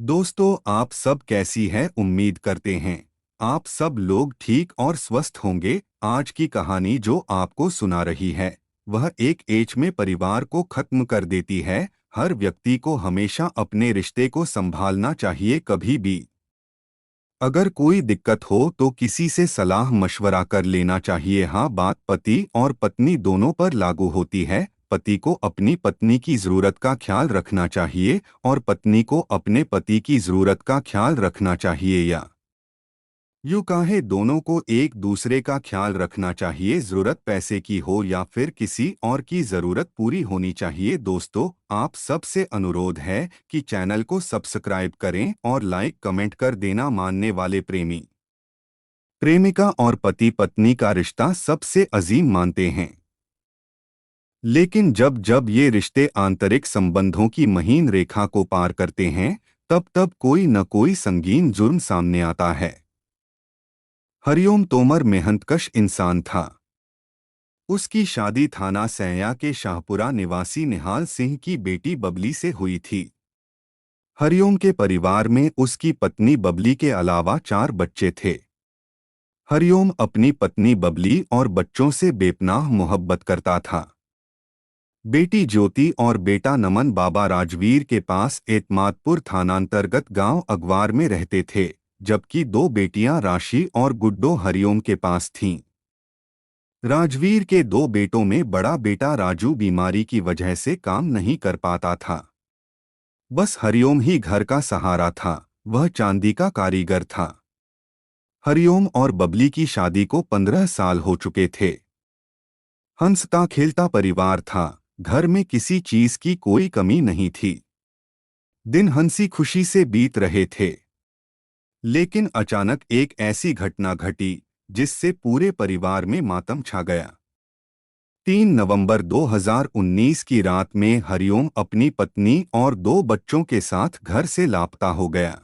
दोस्तों, आप सब कैसी हैं? उम्मीद करते हैं आप सब लोग ठीक और स्वस्थ होंगे। आज की कहानी जो आपको सुना रही है वह एक एज में परिवार को खत्म कर देती है। हर व्यक्ति को हमेशा अपने रिश्ते को संभालना चाहिए। कभी भी अगर कोई दिक्कत हो तो किसी से सलाह मशवरा कर लेना चाहिए। हाँ, बात पति और पत्नी दोनों पर लागू होती है। पति को अपनी पत्नी की जरूरत का ख्याल रखना चाहिए और पत्नी को अपने पति की जरूरत का ख्याल रखना चाहिए, या यूँ कहे दोनों को एक दूसरे का ख्याल रखना चाहिए। जरूरत पैसे की हो या फिर किसी और की जरूरत पूरी होनी चाहिए। दोस्तों, आप सबसे अनुरोध है कि चैनल को सब्सक्राइब करें और लाइक कमेंट कर देना। मानने वाले प्रेमी प्रेमिका और पति पत्नी का रिश्ता सबसे अजीम मानते हैं, लेकिन जब जब ये रिश्ते आंतरिक संबंधों की महीन रेखा को पार करते हैं तब तब कोई न कोई संगीन जुर्म सामने आता है। हरिओम तोमर मेहनतकश इंसान था। उसकी शादी थाना सैया के शाहपुरा निवासी निहाल सिंह की बेटी बबली से हुई थी। हरिओम के परिवार में उसकी पत्नी बबली के अलावा 4 बच्चे थे। हरिओम अपनी पत्नी बबली और बच्चों से बेपनाह मोहब्बत करता था। बेटी ज्योति और बेटा नमन बाबा राजवीर के पास एतमादपुर थानांतर्गत गांव अगवार में रहते थे, जबकि 2 बेटियां राशि और गुड्डो हरिओम के पास थीं। राजवीर के 2 बेटों में बड़ा बेटा राजू बीमारी की वजह से काम नहीं कर पाता था। बस हरिओम ही घर का सहारा था। वह चांदी का कारीगर था। हरिओम और बबली की शादी को 15 साल हो चुके थे। हंसता खेलता परिवार था। घर में किसी चीज की कोई कमी नहीं थी। दिन हंसी खुशी से बीत रहे थे, लेकिन अचानक एक ऐसी घटना घटी जिससे पूरे परिवार में मातम छा गया। 3 नवंबर 2019 की रात में हरिओम अपनी पत्नी और 2 बच्चों के साथ घर से लापता हो गया।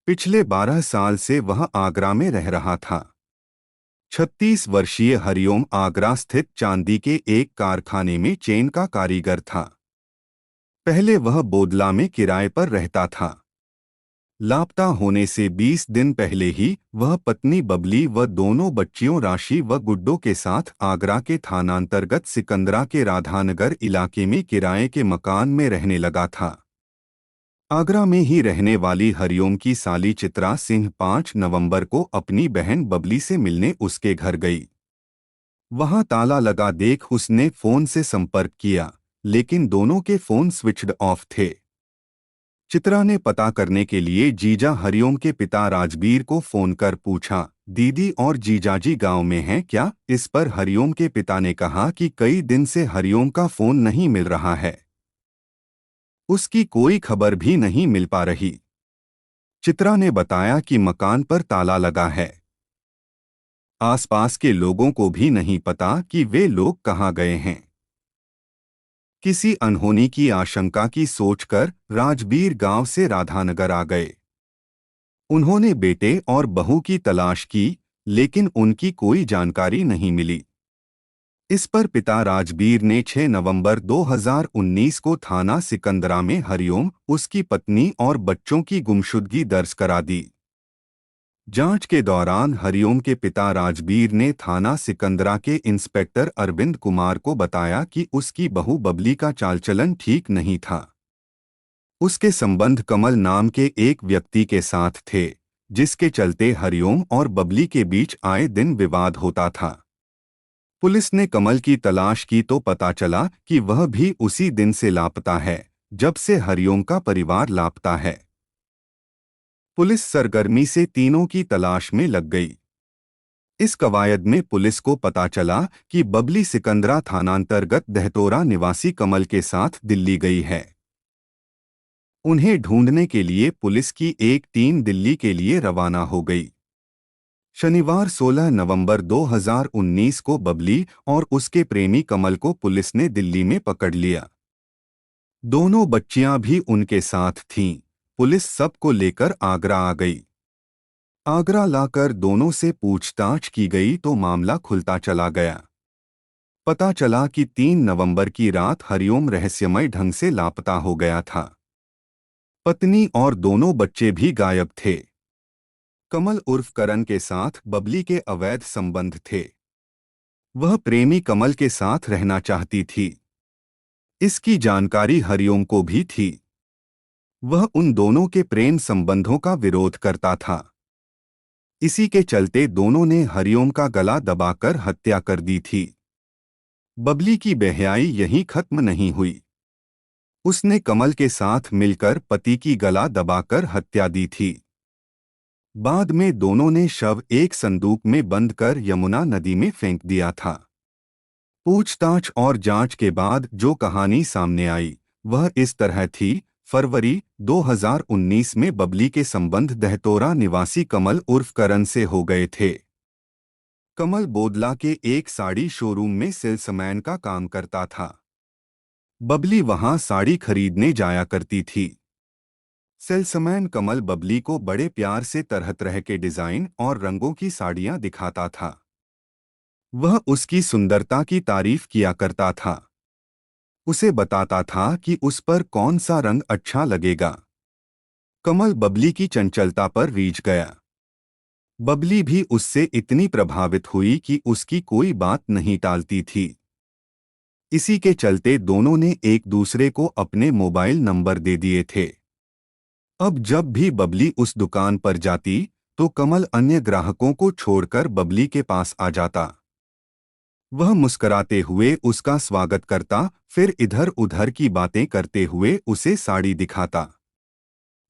पिछले 12 साल से वह आगरा में रह रहा था। 36 वर्षीय हरिओम आगरा स्थित चांदी के एक कारखाने में चेन का कारीगर था। पहले वह बोदला में किराए पर रहता था। लापता होने से 20 दिन पहले ही वह पत्नी बबली व दोनों बच्चियों राशि व गुड्डो के साथ आगरा के थानांतर्गत सिकंदरा के राधानगर इलाके में किराए के मकान में रहने लगा था। आगरा में ही रहने वाली हरिओम की साली चित्रा सिंह 5 नवंबर को अपनी बहन बबली से मिलने उसके घर गई। वहां ताला लगा देख उसने फोन से संपर्क किया, लेकिन दोनों के फोन स्विच्ड ऑफ थे। चित्रा ने पता करने के लिए जीजा हरिओम के पिता राजबीर को फोन कर पूछा, दीदी और जीजाजी गांव में हैं क्या? इस पर हरिओम के पिता ने कहा कि कई दिन से हरिओम का फोन नहीं मिल रहा है। उसकी कोई खबर भी नहीं मिल पा रही। चित्रा ने बताया कि मकान पर ताला लगा है। आसपास के लोगों को भी नहीं पता कि वे लोग कहाँ गए हैं। किसी अनहोनी की आशंका की सोचकर राजबीर गांव से राधानगर आ गए। उन्होंने बेटे और बहू की तलाश की, लेकिन उनकी कोई जानकारी नहीं मिली। इस पर पिता राजबीर ने 6 नवंबर 2019 को थाना सिकंदरा में हरिओम, उसकी पत्नी और बच्चों की गुमशुदगी दर्ज करा दी। जांच के दौरान हरिओम के पिता राजबीर ने थाना सिकंदरा के इंस्पेक्टर अरविंद कुमार को बताया कि उसकी बहू बबली का चालचलन ठीक नहीं था। उसके संबंध कमल नाम के एक व्यक्ति के साथ थे, जिसके चलते हरिओम और बबली के बीच आए दिन विवाद होता था। पुलिस ने कमल की तलाश की तो पता चला कि वह भी उसी दिन से लापता है जब से हरिओम का परिवार लापता है। पुलिस सरगर्मी से तीनों की तलाश में लग गई। इस कवायद में पुलिस को पता चला कि बबली सिकंदरा थानांतर्गत दहतोरा निवासी कमल के साथ दिल्ली गई है। उन्हें ढूंढने के लिए पुलिस की एक टीम दिल्ली के लिए रवाना हो गई। शनिवार 16 नवंबर 2019 को बबली और उसके प्रेमी कमल को पुलिस ने दिल्ली में पकड़ लिया। दोनों बच्चियां भी उनके साथ थीं। पुलिस सबको लेकर आगरा आ गई। आगरा लाकर दोनों से पूछताछ की गई तो मामला खुलता चला गया। पता चला कि 3 नवंबर की रात हरिओम रहस्यमय ढंग से लापता हो गया था। पत्नी और दोनों बच्चे भी गायब थे। कमल उर्फ करण के साथ बबली के अवैध संबंध थे। वह प्रेमी कमल के साथ रहना चाहती थी। इसकी जानकारी हरिओम को भी थी। वह उन दोनों के प्रेम संबंधों का विरोध करता था। इसी के चलते दोनों ने हरिओम का गला दबाकर हत्या कर दी थी। बबली की बेहयाई यहीं खत्म नहीं हुई। उसने कमल के साथ मिलकर पति की गला दबाकर हत्या दी थी। बाद में दोनों ने शव एक संदूक में बंद कर यमुना नदी में फेंक दिया था। पूछताछ और जांच के बाद जो कहानी सामने आई वह इस तरह थी। फरवरी 2019 में बबली के संबंध दहतोरा निवासी कमल उर्फ करण से हो गए थे। कमल बोदला के एक साड़ी शोरूम में सेल्समैन का काम करता था। बबली वहां साड़ी खरीदने जाया करती थी। सेल्समैन कमल बबली को बड़े प्यार से तरह तरह के डिजाइन और रंगों की साड़ियां दिखाता था। वह उसकी सुंदरता की तारीफ किया करता था। उसे बताता था कि उस पर कौन सा रंग अच्छा लगेगा। कमल बबली की चंचलता पर रीझ गया। बबली भी उससे इतनी प्रभावित हुई कि उसकी कोई बात नहीं टालती थी। इसी के चलते दोनों ने एक दूसरे को अपने मोबाइल नंबर दे दिए थे। अब जब भी बबली उस दुकान पर जाती तो कमल अन्य ग्राहकों को छोड़कर बबली के पास आ जाता। वह मुस्कुराते हुए उसका स्वागत करता, फिर इधर उधर की बातें करते हुए उसे साड़ी दिखाता।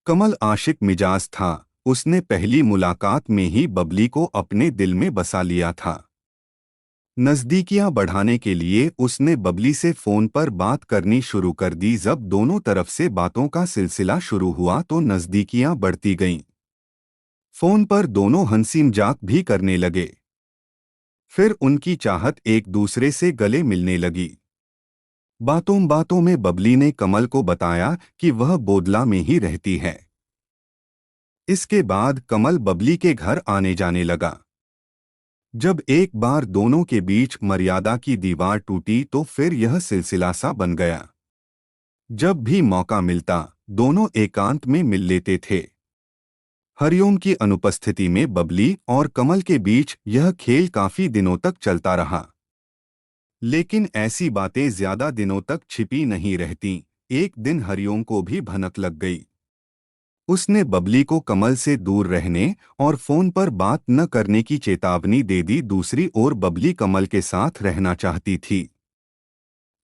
कमल आशिक मिजाज था। उसने पहली मुलाकात में ही बबली को अपने दिल में बसा लिया था। नज़दीकियां बढ़ाने के लिए उसने बबली से फोन पर बात करनी शुरू कर दी। जब दोनों तरफ से बातों का सिलसिला शुरू हुआ तो नज़दीकियां बढ़ती गईं। फोन पर दोनों हंसी मजाक भी करने लगे। फिर उनकी चाहत एक दूसरे से गले मिलने लगी। बातों बातों में बबली ने कमल को बताया कि वह बोदला में ही रहती है। इसके बाद कमल बबली के घर आने जाने लगा। जब एक बार दोनों के बीच मर्यादा की दीवार टूटी तो फिर यह सिलसिला सा बन गया। जब भी मौका मिलता दोनों एकांत में मिल लेते थे। हरिओम की अनुपस्थिति में बबली और कमल के बीच यह खेल काफी दिनों तक चलता रहा। लेकिन ऐसी बातें ज्यादा दिनों तक छिपी नहीं रहती। एक दिन हरिओम को भी भनक लग गई। उसने बबली को कमल से दूर रहने और फोन पर बात न करने की चेतावनी दे दी। दूसरी ओर बबली कमल के साथ रहना चाहती थी।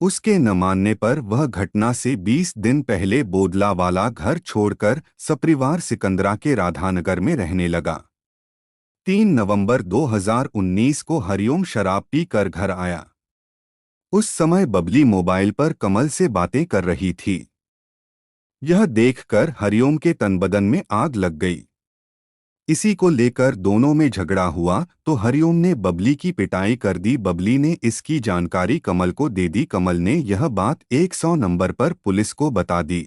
उसके न मानने पर वह घटना से 20 दिन पहले बोदला वाला घर छोड़कर सपरिवार सिकंदरा के राधानगर में रहने लगा। 3 नवंबर 2019 को हरिओम शराब पी कर घर आया। उस समय बबली मोबाइल पर कमल से बातें कर रही थी। यह देखकर हरिओम के तनबदन में आग लग गई। इसी को लेकर दोनों में झगड़ा हुआ तो हरिओम ने बबली की पिटाई कर दी। बबली ने इसकी जानकारी कमल को दे दी। कमल ने यह बात 100 नंबर पर पुलिस को बता दी।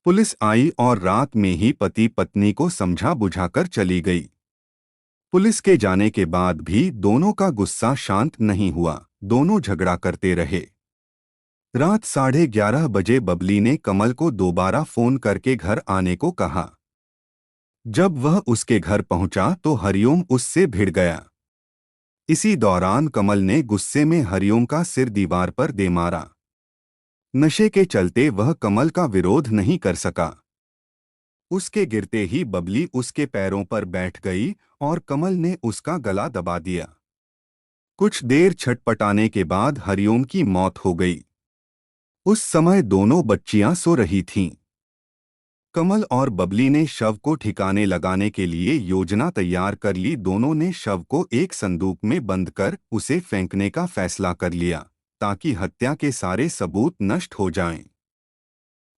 पुलिस आई और रात में ही पति पत्नी को समझा बुझाकर चली गई। पुलिस के जाने के बाद भी दोनों का गुस्सा शांत नहीं हुआ। दोनों झगड़ा करते रहे। रात 11:30 बजे बबली ने कमल को दोबारा फोन करके घर आने को कहा। जब वह उसके घर पहुंचा तो हरिओम उससे भिड़ गया। इसी दौरान कमल ने गुस्से में हरिओम का सिर दीवार पर दे मारा। नशे के चलते वह कमल का विरोध नहीं कर सका। उसके गिरते ही बबली उसके पैरों पर बैठ गई और कमल ने उसका गला दबा दिया। कुछ देर छटपटाने के बाद हरिओम की मौत हो गई। उस समय दोनों बच्चियां सो रही थीं। कमल और बबली ने शव को ठिकाने लगाने के लिए योजना तैयार कर ली। दोनों ने शव को एक संदूक में बंद कर उसे फेंकने का फैसला कर लिया ताकि हत्या के सारे सबूत नष्ट हो जाएं।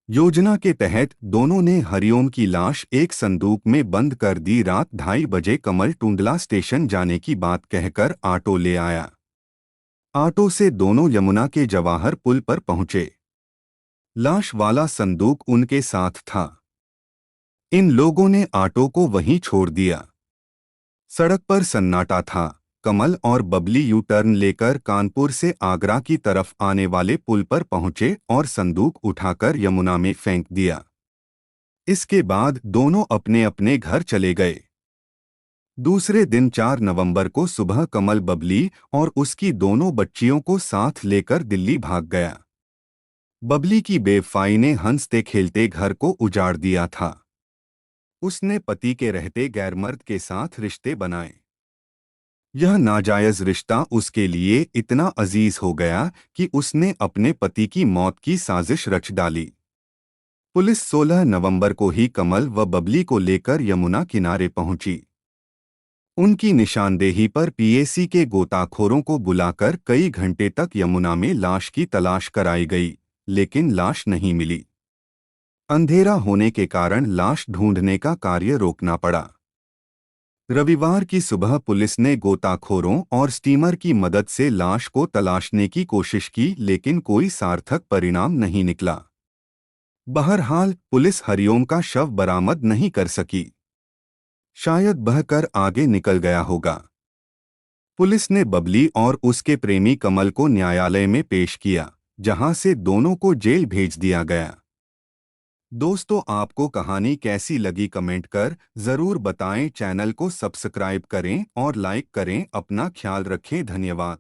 योजना के तहत दोनों ने हरिओम की लाश एक संदूक में बंद कर दी। रात 2:30 बजे कमल टुंडला स्टेशन जाने की बात कहकर ऑटो ले आया। ऑटो से दोनों यमुना के जवाहर पुल पर पहुंचे। लाश वाला संदूक उनके साथ था। इन लोगों ने ऑटो को वहीं छोड़ दिया। सड़क पर सन्नाटा था। कमल और बबली यू टर्न लेकर कानपुर से आगरा की तरफ आने वाले पुल पर पहुंचे और संदूक उठाकर यमुना में फेंक दिया। इसके बाद दोनों अपने अपने घर चले गए। दूसरे दिन 4 नवंबर को सुबह कमल बबली और उसकी दोनों बच्चियों को साथ लेकर दिल्ली भाग गया। बबली की बेवफाई ने हंसते खेलते घर को उजाड़ दिया था। उसने पति के रहते गैरमर्द के साथ रिश्ते बनाए। यह नाजायज रिश्ता उसके लिए इतना अजीज हो गया कि उसने अपने पति की मौत की साजिश रच डाली। पुलिस 16 नवंबर को ही कमल व बबली को लेकर यमुना किनारे पहुंची। उनकी निशानदेही पर पीएसी के गोताखोरों को बुलाकर कई घंटे तक यमुना में लाश की तलाश कराई गई, लेकिन लाश नहीं मिली। अंधेरा होने के कारण लाश ढूंढने का कार्य रोकना पड़ा। रविवार की सुबह पुलिस ने गोताखोरों और स्टीमर की मदद से लाश को तलाशने की कोशिश की, लेकिन कोई सार्थक परिणाम नहीं निकला। बहरहाल पुलिस हरिओम का शव बरामद नहीं कर सकी। शायद बहकर आगे निकल गया होगा। पुलिस ने बबली और उसके प्रेमी कमल को न्यायालय में पेश किया, जहां से दोनों को जेल भेज दिया गया। दोस्तों, आपको कहानी कैसी लगी कमेंट कर जरूर बताएं। चैनल को सब्सक्राइब करें और लाइक करें। अपना ख्याल रखें। धन्यवाद।